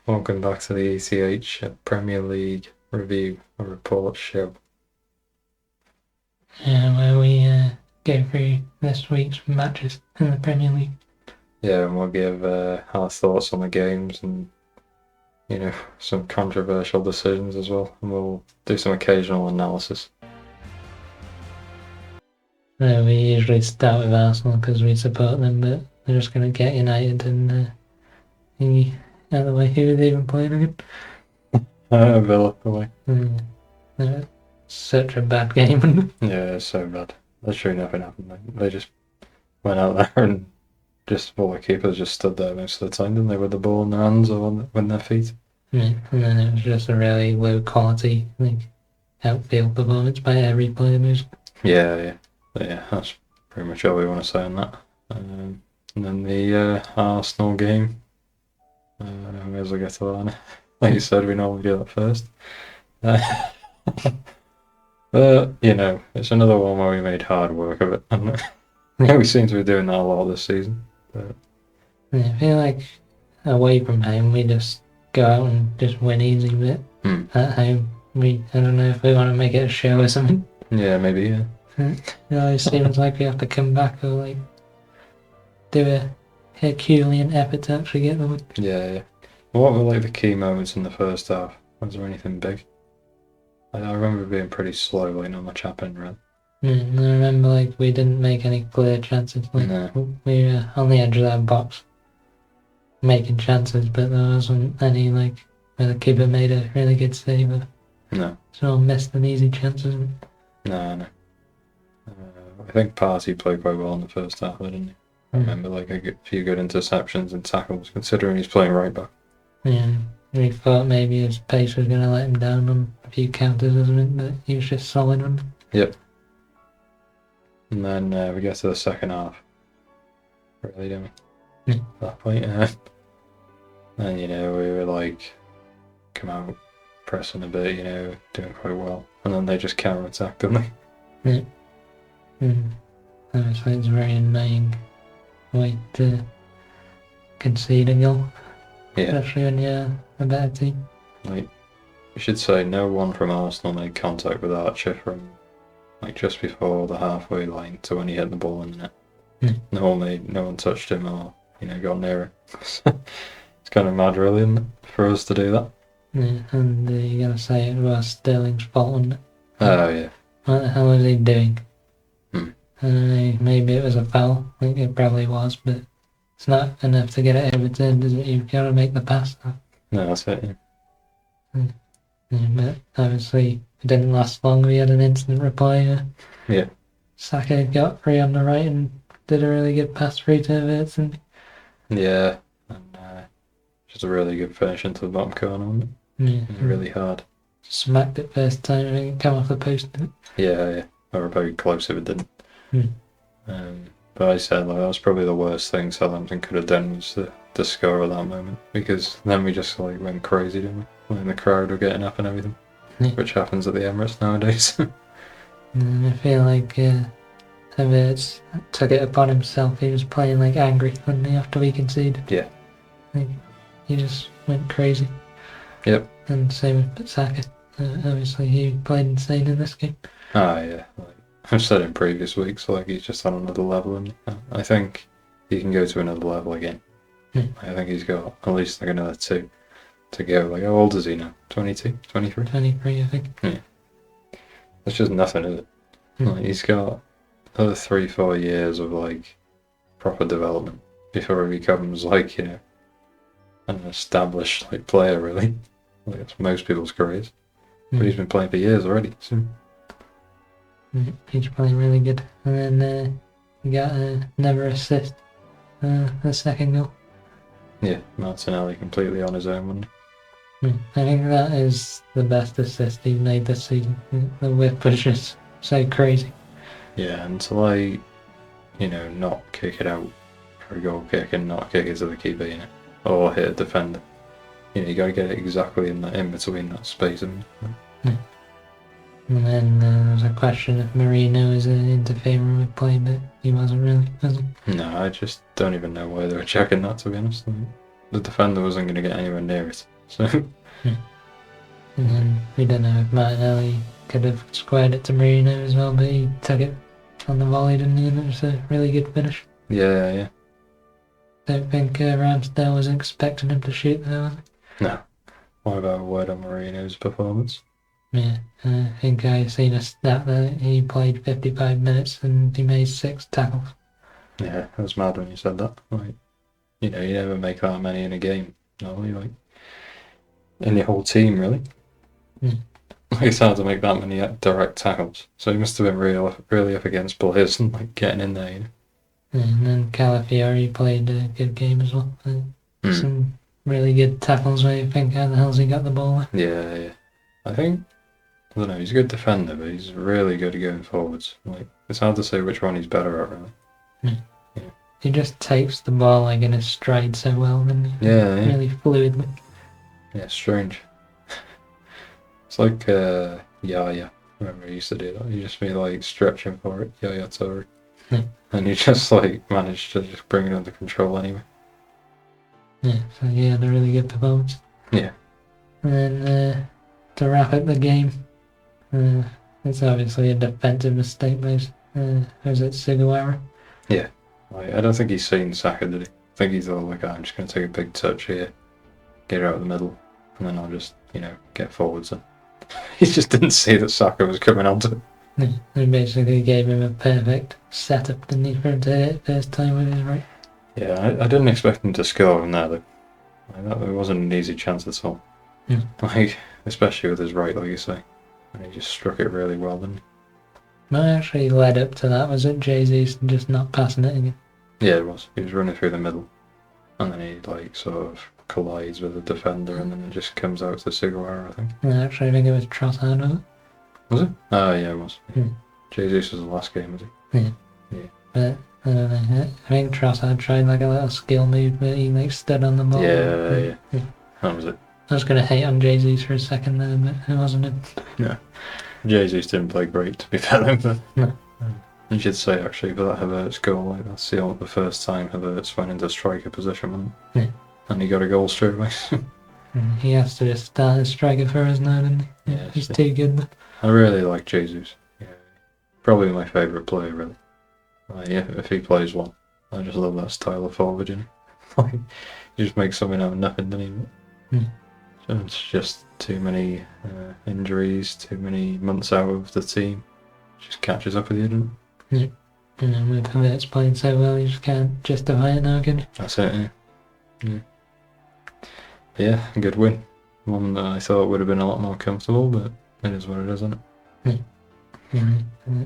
Welcome back to the ECH Premier League review or report show. Where we go through this week's matches in the Premier League. Yeah, and we'll give our thoughts on the games and, some controversial decisions as well. And we'll do some occasional analysis. We usually start with Arsenal because we support them, but they're just going to get United and out of the way. Who are they even playing again? Villa away. Such a bad game. Yeah, it's so bad. Literally nothing happened. They just went out there and all the keepers just stood there most of the time, didn't they, with the ball in their hands or with their feet? Yeah, and then it was just a really low quality outfield performance by every player. Yeah, that's pretty much all we want to say on that. And then the Arsenal game. May as well get to that. Like you said, we normally do that first. But, it's another one where we made hard work of it. And we seem to be doing that a lot this season. But I feel like away from home, we just go out and just win easy, but at home, I don't know if we want to make it a show or something. Yeah, maybe, yeah. It seems like we have to come back or do a Herculean effort to actually get the win. Yeah. What were the key moments in the first half? Was there anything big? I remember being pretty slow, not much happened, really. I remember we didn't make any clear chances. No. We were on the edge of that box making chances, but there wasn't any where the keeper made a really good save. No. So missed an easy chances. No. I think Partey played quite well in the first half, didn't he? I remember a few good interceptions and tackles, considering he's playing right back. Yeah, we thought maybe his pace was going to let him down on a few counters or something, but he was just solid on them. Yep. And then we get to the second half. Really, don't we? Yeah. At that point, and we were come out pressing a bit, doing quite well, and then they just counter-attacked, didn't they? Yeah. Obviously, it's a very annoying way to concede a goal. Yeah. Especially when you're a better team. You should say no one from Arsenal made contact with Archer from just before the halfway line to when he hit the ball in the net. No one touched him or got near it. It's kind of mad, really, isn't it, for us to do that? Yeah, and you gotta say it was Sterling's fault, wasn't it? Oh yeah. What the hell was he doing? I don't know, maybe it was a foul. I think it probably was, but it's not enough to get it overturned, is it? You've got to make the pass. No, that's it. Yeah. But obviously it didn't last long. We had an instant reply. Yeah. Saka got free on the right and did a really good pass through to Havertz. Yeah, and just a really good finish into the bottom corner. Yeah. Really hard. Smacked it first time and it came off the post. Yeah. Or very close if it didn't. But I said that was probably the worst thing Southampton could have done was to score at that moment, because then we just went crazy, didn't we? When the crowd were getting up and everything, which happens at the Emirates nowadays. I feel like Havertz took it upon himself. He was playing angry after we conceded. Yeah. He just went crazy. Yep. And same with Saka. Obviously he played insane in this game. Ah, yeah. I've said in previous weeks, he's just on another level, and I think he can go to another level again. I think he's got at least another 2 to go. How old is he now? 22? 23? 23, I think. Yeah. That's just nothing, is it? He's got another 3-4 years of proper development before he becomes an established player, really. That's most people's careers. But he's been playing for years already. So. He's playing really good. And then he got another assist, the second goal. Yeah, Martinelli completely on his own, wasn't he? I think that is the best assist he's made this season. The whip was just so crazy. Yeah, and to not kick it out for a goal kick and not kick it to the keeper, or hit a defender. You got to get it exactly in between that space. And then there was a question if Marino was interfering with play, but he wasn't really, was he? No, I just don't even know why they were checking that, to be honest. The defender wasn't going to get anywhere near it. So And then we don't know if Martinelli could have squared it to Marino as well, but he took it on the volley, didn't he? And it was a really good finish. yeah. Don't think Ramsdale was expecting him to shoot though. No. What about a word on Marino's performance? Yeah, I think I seen a stat that he played 55 minutes and he made 6 tackles. Yeah, it was mad when you said that. Like, you never make that many in a game. Normally, like in your whole team, really. Mm. Like, it's hard to make that many direct tackles. So he must have been really up against players and like getting in there. And then Calafiori played a good game as well. Some really good tackles where you think, how the hell's he got the ball there? Yeah. I don't know, he's a good defender, but he's really good at going forwards. Like, it's hard to say which one he's better at, really. Yeah. He just takes the ball like in his stride so well, and really fluidly. Yeah, strange. It's like Yaya. Remember, he used to do that. He just be like stretching for it, Yaya Toure. And he just like managed to just bring it under control anyway. Yeah, so yeah, a really good performance. Yeah. And then to wrap up the game, it's obviously a defensive mistake, was it Sugawara? Yeah. I don't think he's seen Saka, did he? I think he thought, like, I'm just going to take a big touch here, get it out of the middle, and then I'll just, get forwards. And he just didn't see that Saka was coming onto it. Yeah, they basically gave him a perfect setup, didn't he, for him to hit it first time with his right? Yeah, I didn't expect him to score from there, though. It wasn't an easy chance at all. Like, especially with his right, like you say. And he just struck it really well, didn't he? What actually led up to that, was it Jesus just not passing it again? Yeah, it was. He was running through the middle. And then he, like, sort of collides with the defender, and then it just comes out to Sugawara, I think. Actually, I think it was Trossard, was it? Was it? Oh, yeah, it was. Yeah. Jesus was the last game, was he? Yeah. But, I don't know, I think Trossard tried like a little skill move, but he like stood on the ball. Yeah. That was it. I was going to hate on Jesus for a second there, but it wasn't him. No. Jesus didn't play great, to be fair, but no. You should say, actually, for that Havertz goal, like, that's the first time Havertz went into striker position, wasn't it? Yeah. And he got a goal straight away. He has to just start as striker for us now, doesn't he? Yeah, he's too good. I really like Jesus. Yeah. Probably my favourite player, really. If he plays one. I just love that style of forward, Like, he just makes something out of nothing, doesn't he? So it's just too many injuries, too many months out of the team. Just catches up with you, doesn't it? Yeah. And with Havertz playing so well, you just can't justify it now, can you? That's it, yeah. A good win. One that I thought would have been a lot more comfortable, but it is what it is, isn't it?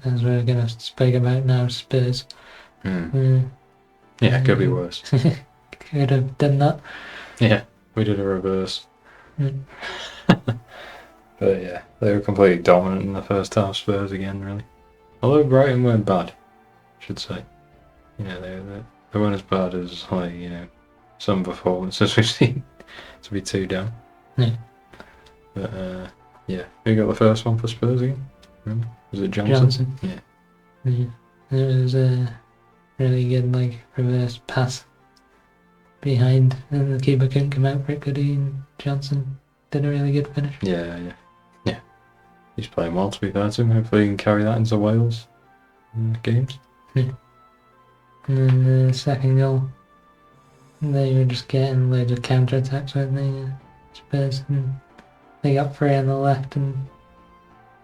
As we're going to speak about now, Spurs. Yeah, could be worse. Could have done that. Yeah, we did a reverse. But yeah, they were completely dominant in the first half, Spurs again, really. Although Brighton weren't bad, I should say. They weren't as bad as, like, some performances we've seen to be 2 down. Yeah. But, who got the first one for Spurs again? Remember? Was it Johnson? Yeah. It was a really good, like, reverse pass behind, and the keeper couldn't come out for it, could he? And Johnson did a really good finish. Yeah. He's playing well, to be fair to him. Hopefully he can carry that into Wales games. Yeah. And then the second goal, they were just getting loads of counter-attacks, weren't they, Spurs? And they got 3 on the left, and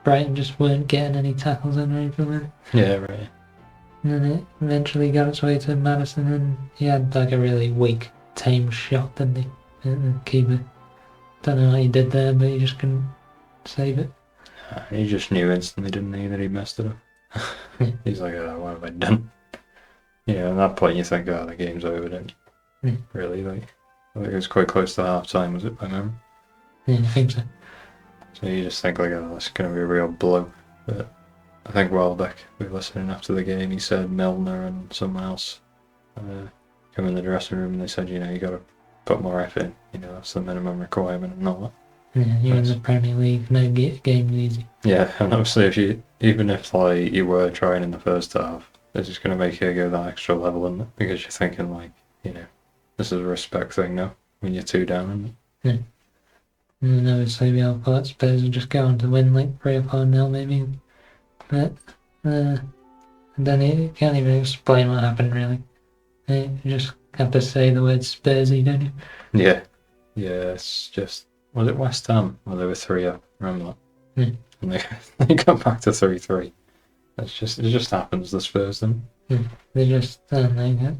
Brighton just weren't getting any tackles in or anything. Yeah, right. And then it eventually got its way to Maddison, and he had like a really weak, tame shot, didn't he? And the keeper, don't know what he did there, but he just couldn't save it. He just knew instantly, didn't he, that he messed it up. He's like, oh, what have I done? At that point you think, oh, the game's over, don't you? Really, like, I think it was quite close to half time, was it, by memory? Yeah, I think so. So you just think, like, oh, that's going to be a real blow. But I think Welbeck, we were listening after the game, he said Milner and someone else come in the dressing room and they said, you got to put more effort in. That's the minimum requirement and all that. Yeah, you're in the Premier League, no game's easy. Yeah, and obviously even if like you were trying in the first half, it's just going to make you go that extra level, isn't it? Because you're thinking, like, this is a respect thing now when you're 2 down, isn't it? And then obviously we all thought Spurs would just go on to win like 3 or 4-0 maybe. But and then you can't even explain what happened really. You just have to say the word Spursy, don't you? Yeah. Yeah, it's just... Was it West Ham? Well, they were 3-up, remember that? Yeah. And they got back to 3-3. It just happens, the Spurs then. They just, I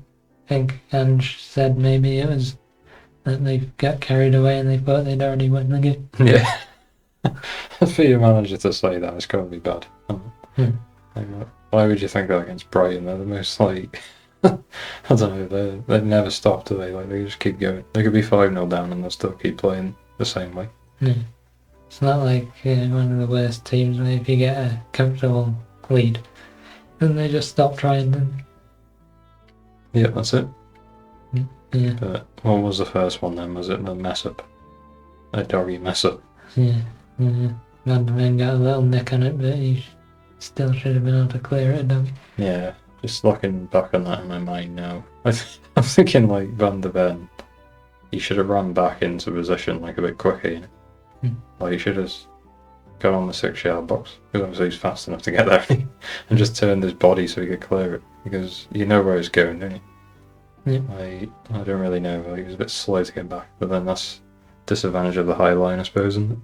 think Ange said maybe it was that they got carried away and they thought they'd already won the game. Yeah. For your manager to say that, it's got to be bad. Like, why would you think that against Brighton? They're the most, like... I don't know, they never stop, do they? Like, they just keep going. They could be 5-0 down and they'll still keep playing the same way. Yeah. It's not like one of the worst teams where if you get a comfortable lead, then they just stop trying. And yeah, that's it. yeah. But what was the first one then? Was it the mess up? A doggy mess up? Yeah. Van de Ven got a little nick on it, but he still should have been able to clear it, don't he? Yeah, just looking back on that in my mind now, I'm thinking like Van de Ven, he should have run back into position like a bit quicker, you know? Like he should have got on the 6-yard box, because obviously he's fast enough to get there, and just turned his body so he could clear it, because you know where he's going, don't you? Yeah. I don't really know, like, he was a bit slow to get back, but then that's disadvantage of the high line, I suppose, isn't it?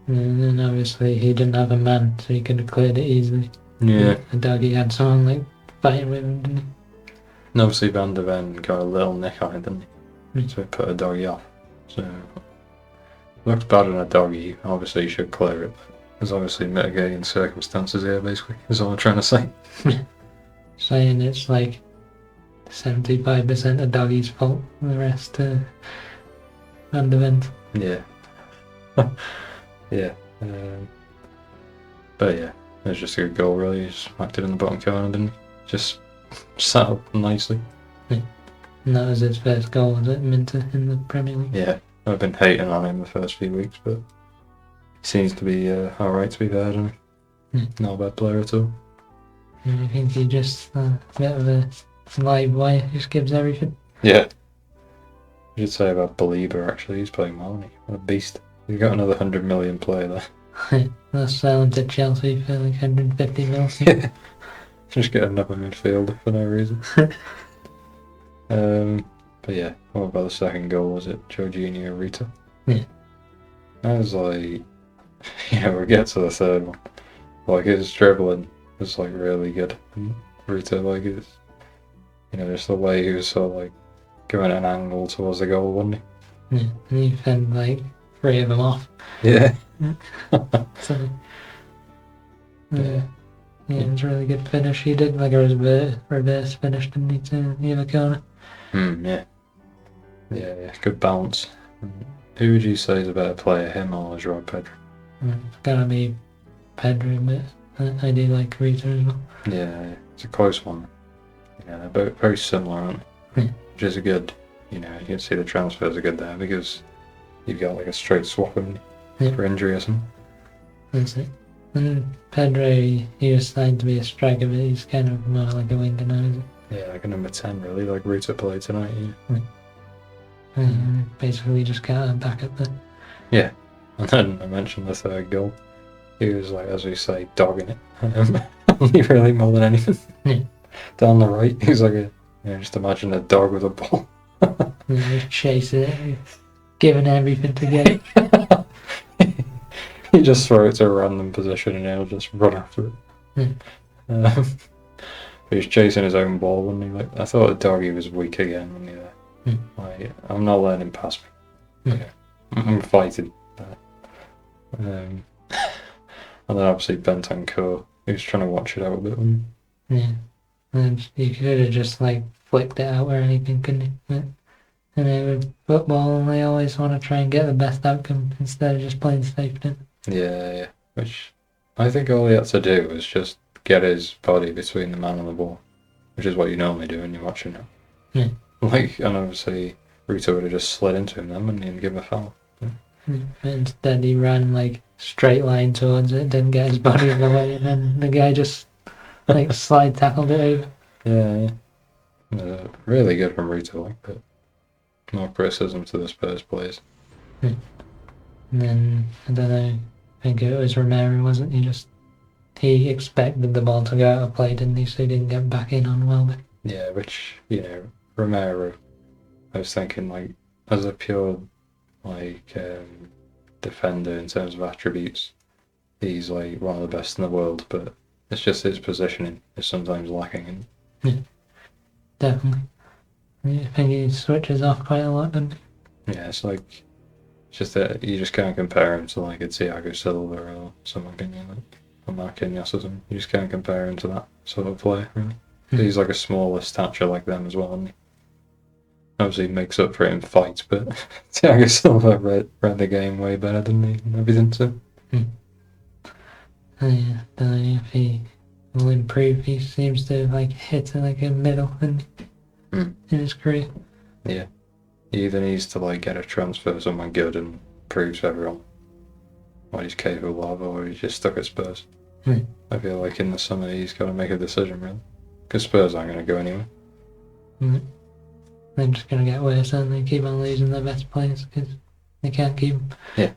And then obviously he didn't have a man, so he could have cleared it easily. Yeah. And Doggy had someone like fighting with him, didn't he? And obviously Van de Ven got a little nick on it, didn't he? So it put a doggy off. So looks bad in a doggy, obviously you should clear it. There's obviously mitigating circumstances here, basically, is all I'm trying to say. Saying it's like 75% of Doggy's fault, and the rest Van de Ven's. Yeah. Yeah. But yeah, it was just a good goal, really. He just whacked it in the bottom corner, didn't he? Just sat up nicely. Yeah. And that was his first goal, was it, Minter, in the Premier League? Yeah. I've been hating on him the first few weeks, but he seems to be alright, to be fair, doesn't he? Not a bad player at all. And I think he just a bit of a live wire, just gives everything. Yeah. You should say about Belieber, actually. He's playing well, isn't he? What a beast. You've got another 100 million player there. Let's sell him to Chelsea for like 150 million. Yeah. Just get another midfielder for no reason. But yeah, what about the second goal? Was it Jorginho Rita? Yeah. I was like, we get to the third one. Like, his dribbling was like really good. And Rita, like, his, just the way he was sort of like going at an angle towards the goal, wasn't he? Yeah, and he fend like 3 of them off. Yeah. So, yeah, it was a really good finish. He did like a reverse finish, didn't he, to the other corner? Yeah. Yeah, good bounce. Who would you say is a better player, him or Joao Pedro? It's gotta be Pedro, but I do like Rita as well. Yeah, it's a close one. They're both very similar, aren't they? Yeah. Which is a good, you can see the transfers are good there because you've got like a straight swap for injury or something. That's it. And Pedro, he was starting to be a striker, but he's kind of more like a winger now, is it? Yeah, like a number 10 really, like Rita played tonight, Basically just got him back up there. Yeah, and then I mentioned the third goal. He was like, as we say, dogging it. Only really more than anything. Yeah. Down the right, he's like just imagine a dog with a ball. Just chasing it, giving everything to get it. You just throw it to a random position and he'll just run after it. But he's chasing his own ball, wasn't he? Like, I thought the doggy was weak again, wasn't he? There? Like, I'm not letting him pass me. I'm fighting. And then obviously Bentancur, he was trying to watch it out a bit, wasn't he? Yeah. And you could have just like flicked it out or anything, couldn't you? But, with football, they always want to try and get the best outcome instead of just playing safe, don't they? Yeah. Which I think all he had to do was just get his body between the man and the ball, which is what you normally do when you're watching it. Yeah. Like, and obviously Rito would have just slid into him then, wouldn't he, and give him a foul. But instead he ran like straight line towards it, didn't get his body in the way, and then the guy just like slide tackled it over. Yeah. Really good from Rito, but more criticism to the Spurs players. And then, I don't know, I think it was Romero, wasn't he? He expected the ball to go out of play, didn't he? So he didn't get back in on Welbeck. Yeah, which, Romero, I was thinking, like, as a pure, like, defender in terms of attributes, he's, like, one of the best in the world, but it's just his positioning is sometimes lacking. Definitely. I think he switches off quite a lot, doesn't he? Yeah, it's like, just that you just can't compare him to, like, a Thiago Silva or someone, can you? Like, or Marquinhos or something. You just can't compare him to that sort of player, really. He's like a smaller stature like them as well, isn't he? Obviously, he makes up for it in fights, but Thiago Silva read the game way better than me and everything, so. I don't know if he will improve. He seems to like hit like a middle in his career. Yeah. He either needs to like get a transfer somewhere good and prove to everyone what he's capable of, or he's just stuck at Spurs. I feel like in the summer he's got to make a decision, really. Because Spurs aren't going to go anywhere. They're just going to get worse and they keep on losing their best players because they can't keep them. Yeah.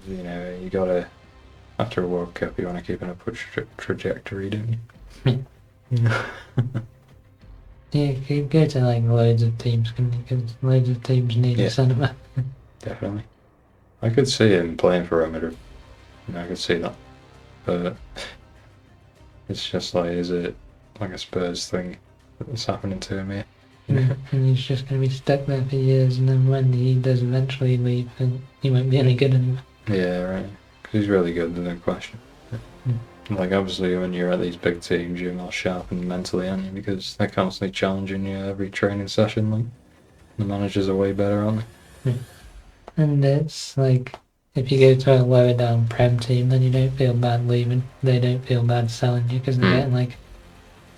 You got to, after a World Cup, you want to keep an upward trajectory, don't you? Yeah, you could go to like loads of teams, because loads of teams need a centre back. Definitely. I could see him playing for Real Madrid. I could see that. But it's just like, is it like a Spurs thing that's happening to him here? And he's just going to be stuck there for years, and then when he does eventually leave, then he won't be any good anymore. Yeah, right. Because he's really good, there's no question. Like, obviously, when you're at these big teams, you're more sharpened mentally, aren't you? Because they're constantly challenging you every training session. Like, the managers are way better, aren't they? And it's like, if you go to a lower down Prem team, then you don't feel bad leaving. They don't feel bad selling you because they're getting like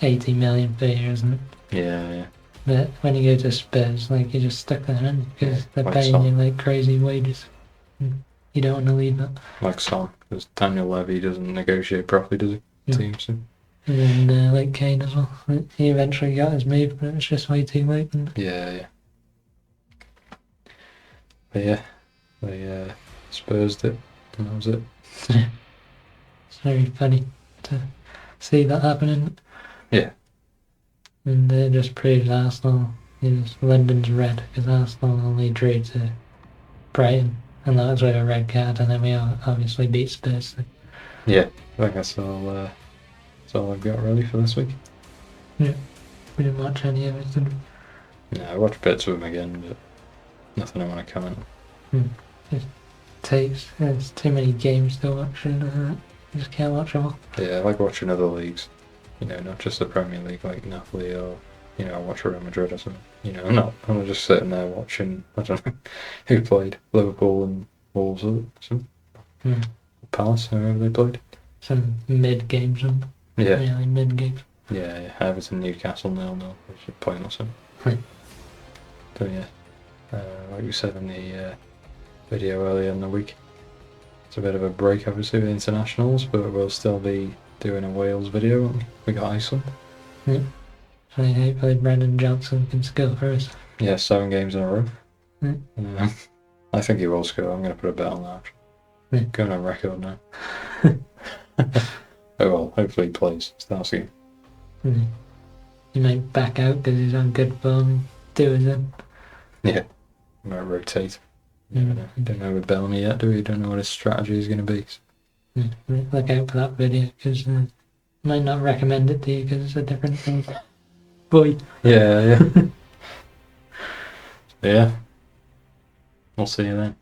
80 million per year, isn't it? Yeah. But when you go to Spurs, like, you're just stuck there, aren't you? Because they're paying you like crazy wages. You don't want to leave that. Like Son, because Daniel Levy doesn't negotiate properly, does he? Teams. And then like Kane as well. He eventually got his move, but it was just way too late. Yeah. But yeah, they Spurs it, and that was it. It's very funny to see that happening. Yeah. And it just proves Arsenal is London's red, because Arsenal only drew to Brighton, and that was with a red card, and then we obviously beat Spurs. So. Yeah, I think that's all I've got really for this week. Yeah, we didn't watch any of it, did we? No, I watched bits of them again, but nothing I want to comment on. There's too many games to watch, and you just can't watch them all. Yeah, I like watching other leagues, not just the Premier League, like Napoli, or, I watch Real Madrid or something. I'm not just sitting there watching, I don't know, who played, Liverpool and Wolves or something. Palace, whoever they played. Some mid-games, yeah. Really mid-games. Yeah, Everton, Newcastle 0-0, which is pointless. So yeah, like we said in the video earlier in the week, it's a bit of a break obviously with internationals, but we'll still be doing a Wales video, won't we? We got Iceland. Yeah. So hopefully Brendan Johnson can score for us. Yeah, 7 games in a row. I think he will score. I'm going to put a bet on that. Going on record now. Oh well, hopefully he plays. Starts again. He might back out because he's on good form and do his own. Yeah, he might rotate. Don't know with Bellamy yet, do we? Don't know what his strategy is going to be. Look out for that video, because I might not recommend it to you because it's a different thing. Boy. Yeah. Yeah. We'll see you then.